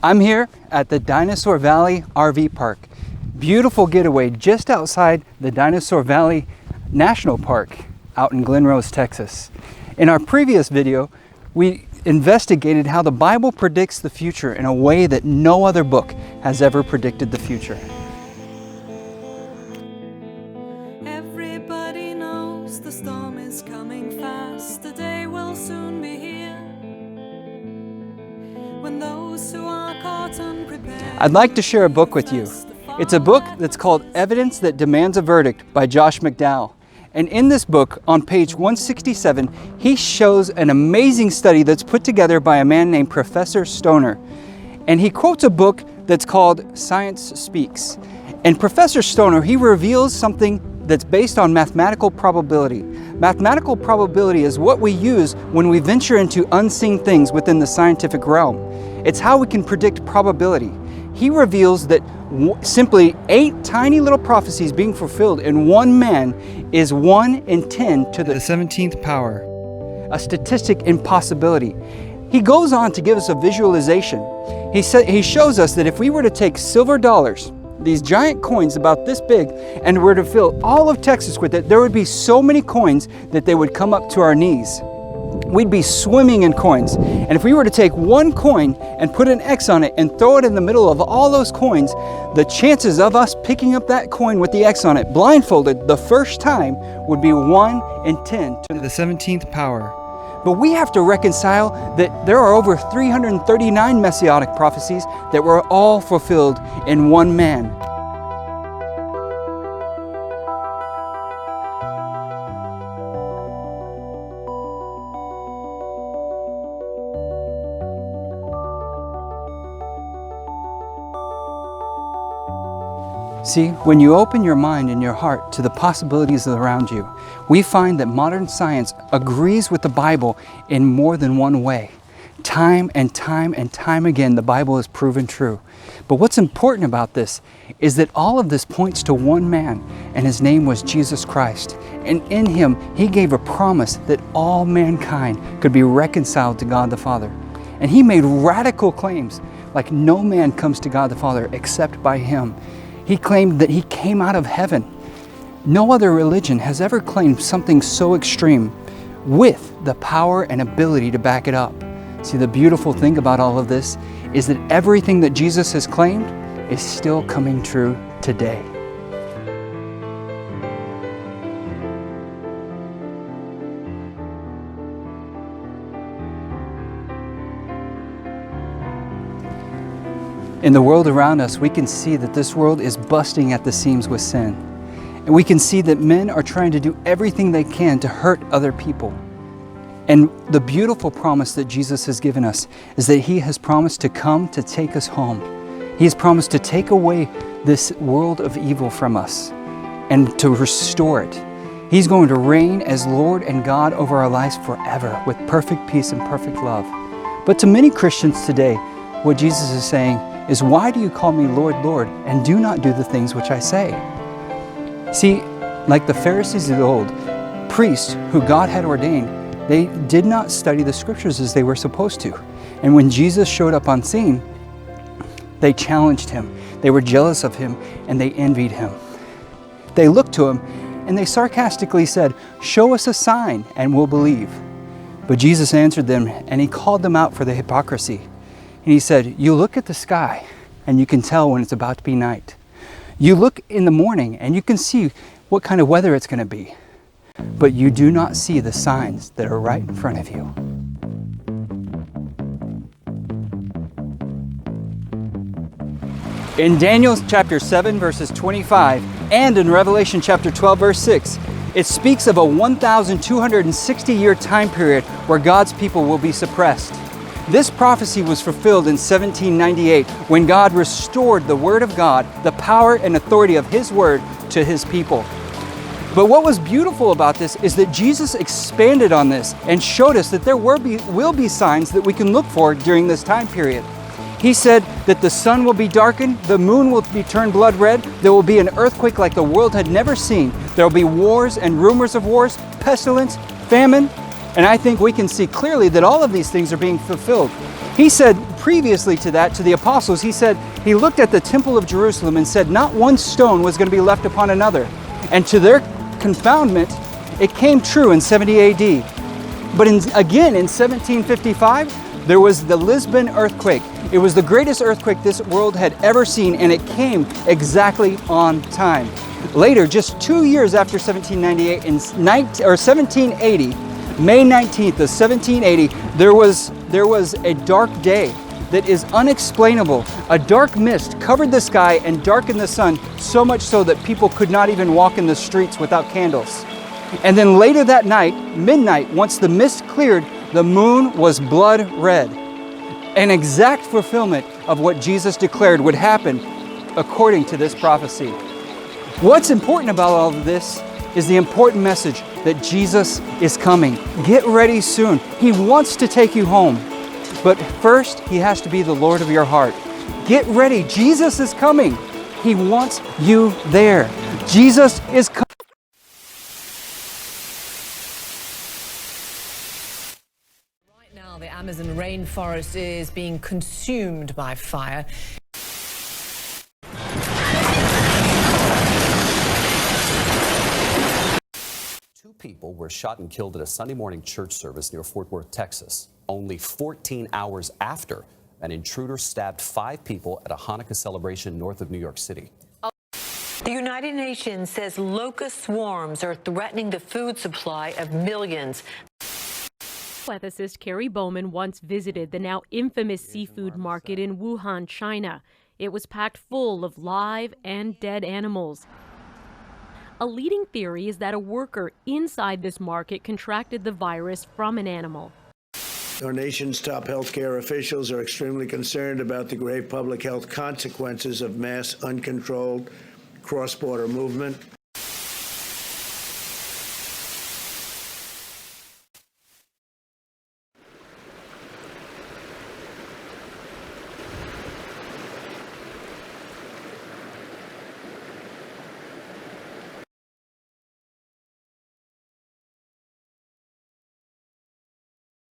I'm here at the Dinosaur Valley RV Park. Beautiful getaway just outside the Dinosaur Valley National Park out in Glen Rose, Texas. In our previous video, we investigated how the Bible predicts the future in a way that no other book has ever predicted the future. Everybody knows the storm is coming fast. The day will soon be here. When those who are caught unprepared. I'd like to share a book with you. It's a book that's called Evidence That Demands a Verdict by Josh McDowell. And in this book, on page 167, he shows an amazing study that's put together by a man named Professor Stoner. And he quotes a book that's called Science Speaks. And Professor Stoner, he reveals something that's based on mathematical probability. Mathematical probability is what we use when we venture into unseen things within the scientific realm. It's how we can predict probability. He reveals that simply 8 tiny little prophecies being fulfilled in one man is 1 in 10 to the 17th power, a statistic impossibility. He goes on to give us a visualization. He shows us that if we were to take silver dollars, these giant coins about this big, and were to fill all of Texas with it, there would be so many coins that they would come up to our knees. We'd be swimming in coins. And if we were to take one coin and put an X on it and throw it in the middle of all those coins, the chances of us picking up that coin with the X on it blindfolded the first time would be 1 in 10 to the 17th power. But we have to reconcile that there are over 339 messianic prophecies that were all fulfilled in one man. See, when you open your mind and your heart to the possibilities around you, we find that modern science agrees with the Bible in more than one way. Time and time and time again, the Bible is proven true. But what's important about this is that all of this points to one man, and his name was Jesus Christ. And in him, he gave a promise that all mankind could be reconciled to God the Father. And he made radical claims, like no man comes to God the Father except by him. He claimed that he came out of heaven. No other religion has ever claimed something so extreme with the power and ability to back it up. See, the beautiful thing about all of this is that everything that Jesus has claimed is still coming true today. In the world around us, we can see that this world is busting at the seams with sin. And we can see that men are trying to do everything they can to hurt other people. And the beautiful promise that Jesus has given us is that he has promised to come to take us home. He has promised to take away this world of evil from us and to restore it. He's going to reign as Lord and God over our lives forever with perfect peace and perfect love. But to many Christians today, what Jesus is saying is, why do you call me Lord, Lord, and do not do the things which I say? See, like the Pharisees of the old, priests who God had ordained, they did not study the scriptures as they were supposed to. And when Jesus showed up on scene, they challenged him. They were jealous of him and they envied him. They looked to him and they sarcastically said, "Show us a sign and we'll believe." But Jesus answered them and he called them out for the hypocrisy. And he said, you look at the sky and you can tell when it's about to be night. You look in the morning and you can see what kind of weather it's going to be. But you do not see the signs that are right in front of you. In Daniel chapter 7 verses 25 and in Revelation chapter 12 verse 6, it speaks of a 1,260-year time period where God's people will be suppressed. This prophecy was fulfilled in 1798 when God restored the Word of God, the power and authority of His Word to His people. But what was beautiful about this is that Jesus expanded on this and showed us that there will be signs that we can look for during this time period. He said that the sun will be darkened, the moon will be turned blood red, there will be an earthquake like the world had never seen, there will be wars and rumors of wars, pestilence, famine, and I think we can see clearly that all of these things are being fulfilled. He said previously to that, to the apostles, he said, he looked at the temple of Jerusalem and said, not one stone was going to be left upon another. And to their confoundment, it came true in 70 AD. But again, in 1755, there was the Lisbon earthquake. It was the greatest earthquake this world had ever seen, and it came exactly on time. Later, just 2 years after 1798, in 1780, May 19th of 1780, there was a dark day that is unexplainable. A dark mist covered the sky and darkened the sun, so much so that people could not even walk in the streets without candles. And then later that night, midnight, once the mist cleared, the moon was blood red. An exact fulfillment of what Jesus declared would happen according to this prophecy. What's important about all of this is the important message that Jesus is coming. Get ready soon. He wants to take you home. But first, He has to be the Lord of your heart. Get ready. Jesus is coming. He wants you there. Jesus is coming. Right now, the Amazon rainforest is being consumed by fire. Two people were shot and killed at a Sunday morning church service near Fort Worth, Texas, only 14 hours after an intruder stabbed 5 people at a Hanukkah celebration north of New York City. The United Nations says locust swarms are threatening the food supply of millions. Ethicist Carrie Bowman once visited the now infamous seafood market in Wuhan, China. It was packed full of live and dead animals. A leading theory is that a worker inside this market contracted the virus from an animal. Our nation's top healthcare officials are extremely concerned about the grave public health consequences of mass, uncontrolled cross-border movement.